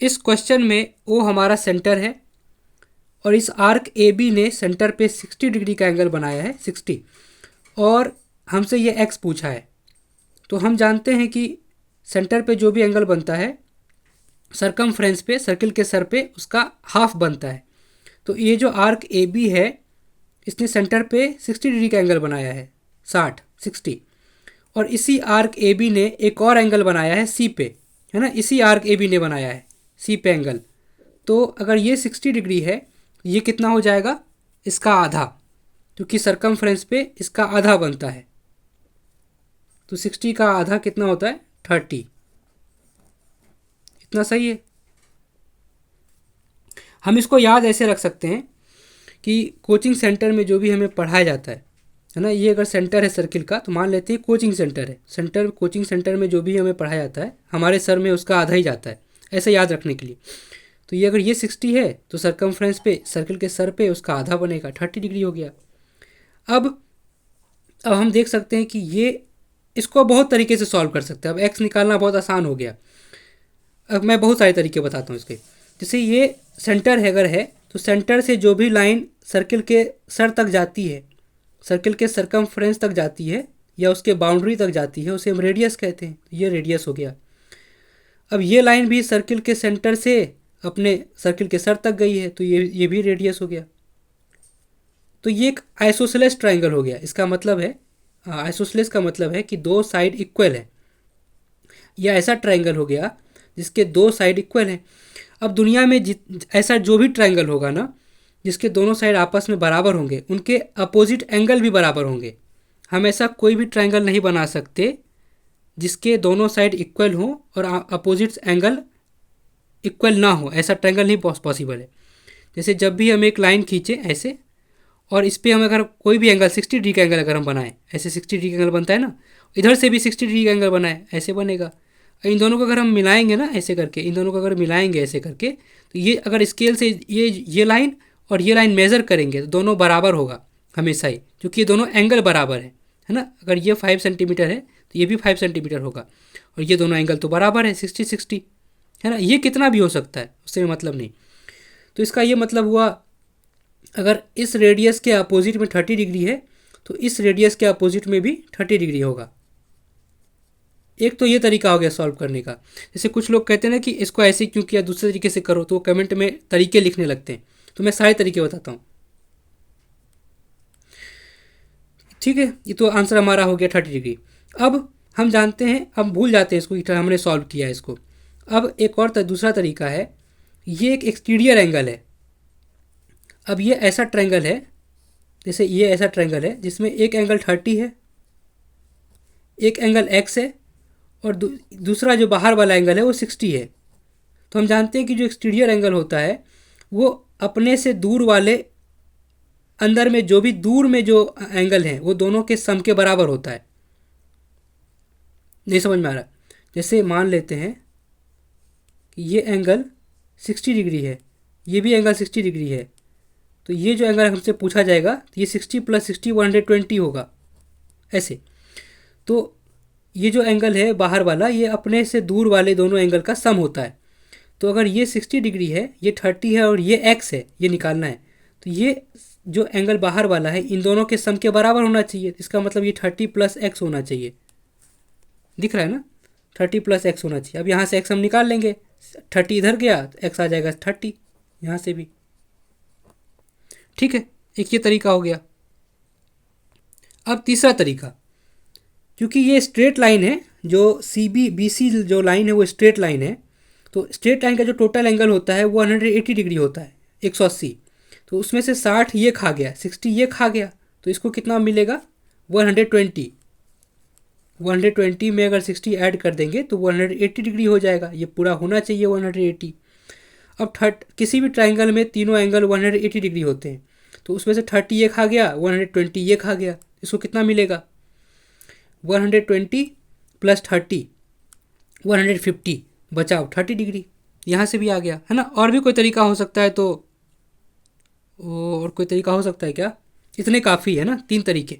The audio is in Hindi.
इस क्वेश्चन में ओ हमारा सेंटर है और इस आर्क ए बी ने सेंटर पे 60 डिग्री का एंगल बनाया है 60, और हमसे ये एक्स पूछा है। तो हम जानते हैं कि सेंटर पे जो भी एंगल बनता है सरकमफ्रेंस पे, सर्किल के सर पे, उसका हाफ बनता है। तो ये जो आर्क ए बी है इसने सेंटर पे 60 डिग्री का एंगल बनाया है 60, और इसी आर्क ए बी ने एक और एंगल बनाया है सी पे, है ना, इसी आर्क ए बी ने बनाया है सी पे एंगल। तो अगर ये 60 डिग्री है, ये कितना हो जाएगा, इसका आधा, क्योंकि सरकमफ्रेंस पे इसका आधा बनता है। तो 60 का आधा कितना होता है, 30। इतना सही है। हम इसको याद ऐसे रख सकते हैं कि कोचिंग सेंटर में जो भी हमें पढ़ाया जाता है ना, ये अगर सेंटर है सर्किल का, तो मान लेते हैं कोचिंग सेंटर है, कोचिंग सेंटर में जो भी हमें पढ़ाया जाता है हमारे सर में उसका आधा ही जाता है, ऐसे याद रखने के लिए। तो ये अगर ये 60 है तो सरकमफ्रेंस पे, सर्किल के सर पे उसका आधा बनेगा, 30 डिग्री हो गया। अब हम देख सकते हैं कि ये, इसको बहुत तरीके से सॉल्व कर सकते हैं। अब एक्स निकालना बहुत आसान हो गया। अब मैं बहुत सारे तरीके बताता हूँ इसके। जैसे ये सेंटर है, अगर है तो सेंटर से जो भी लाइन सर्किल के सर तक जाती है, सर्किल के सरकमफ्रेंस तक जाती है या उसके बाउंड्री तक जाती है, उसे हम रेडियस कहते हैं। तो ये रेडियस हो गया। अब ये लाइन भी सर्किल के सेंटर से अपने सर्किल के सर तक गई है, तो ये भी रेडियस हो गया। तो ये एक आइसोसेलेस ट्राइंगल हो गया। इसका मतलब है, आइसोसेलेस का मतलब है कि दो साइड इक्वल है। यह ऐसा ट्राइंगल हो गया जिसके दो साइड इक्वल हैं। अब दुनिया में ऐसा जो भी ट्राइंगल होगा ना, जिसके दोनों साइड आपस में बराबर होंगे, उनके अपोजिट एंगल भी बराबर होंगे। हम ऐसा कोई भी ट्राइंगल नहीं बना सकते जिसके दोनों साइड इक्वल हो और अपोजिट एंगल इक्वल ना हो। ऐसा ट्राइंगल नहीं पॉसिबल है। जैसे जब भी हम एक लाइन खींचे ऐसे, और इस पर हम अगर कोई भी एंगल 60 डिग्री का एंगल अगर हम बनाएं, ऐसे 60 डिग्री का एंगल बनता है ना, इधर से भी 60 डिग्री का एंगल बनाए, ऐसे बनेगा। इन दोनों को अगर हम मिलाएंगे ना ऐसे करके, इन दोनों को अगर मिलाएंगे ऐसे करके, तो ये अगर स्केल से ये लाइन और ये लाइन मेज़र करेंगे तो दोनों बराबर होगा हमेशा ही, क्योंकि ये दोनों एंगल बराबर है ना। अगर ये 5 सेंटीमीटर है तो ये भी 5 सेंटीमीटर होगा, और ये दोनों एंगल तो बराबर है 60-60, है ना। ये कितना भी हो सकता है, उससे मतलब नहीं। तो इसका ये मतलब हुआ, अगर इस रेडियस के अपोजिट में 30 डिग्री है तो इस रेडियस के अपोजिट में भी 30 डिग्री होगा। एक तो ये तरीका हो गया सॉल्व करने का। जैसे कुछ लोग कहते हैं ना कि इसको ऐसे क्यों किया, दूसरे तरीके से करो, तो वो कमेंट में तरीके लिखने लगते हैं। तो मैं सारे तरीके बताता हूँ, ठीक है। ये तो आंसर हमारा हो गया 30 डिग्री। अब हम जानते हैं, हम भूल जाते हैं इसको कि हमने सॉल्व किया इसको। अब एक और दूसरा तरीका है, ये एक एक्सटीरियर एंगल है। अब ये ऐसा ट्रायंगल है, जैसे ये ऐसा ट्रायंगल है जिसमें एक एंगल 30 है, एक एंगल x है, और दूसरा जो बाहर वाला एंगल है वो 60 है। तो हम जानते हैं कि जो एक्सटीरियर एंगल होता है वो अपने से दूर वाले, अंदर में जो भी दूर में जो एंगल है वो दोनों के सम के बराबर होता है। नहीं समझ में आ रहा? जैसे मान लेते हैं कि ये एंगल 60 डिग्री है, ये भी एंगल 60 डिग्री है, तो ये जो एंगल हमसे पूछा जाएगा तो ये 60 + 60 120 होगा ऐसे। तो ये जो एंगल है बाहर वाला, ये अपने से दूर वाले दोनों एंगल का सम होता है। तो अगर ये 60 डिग्री है, ये 30 है और ये x है, ये निकालना है, तो ये जो एंगल बाहर वाला है इन दोनों के सम के बराबर होना चाहिए। इसका मतलब ये 30 + x होना चाहिए। दिख रहा है ना, 30 + x होना चाहिए। अब यहाँ से x हम निकाल लेंगे, 30 इधर गया तो x आ जाएगा 30 यहाँ से भी, ठीक है। एक ये तरीका हो गया। अब तीसरा तरीका, क्योंकि ये स्ट्रेट लाइन है, जो CBBC जो लाइन है वो स्ट्रेट लाइन है, तो स्ट्रेट लाइन का जो टोटल एंगल होता है वो 180 डिग्री होता है, 180। तो उसमें से 60 ये खा गया, 60 ये खा गया, तो इसको कितना मिलेगा, 120। 120 में अगर 60 ऐड कर देंगे तो 180 डिग्री हो जाएगा। ये पूरा होना चाहिए 180। अब किसी भी ट्राइंगल में तीनों एंगल 180 डिग्री होते हैं, तो उसमें से 30 ये खा गया, 120 ये खा गया, इसको कितना मिलेगा, 120 + 30 150, बचाओ 30 डिग्री। यहाँ से भी आ गया, है ना। और भी कोई तरीका हो सकता है, तो और कोई तरीका हो सकता है क्या? इतने काफ़ी है ना, 3 तरीके।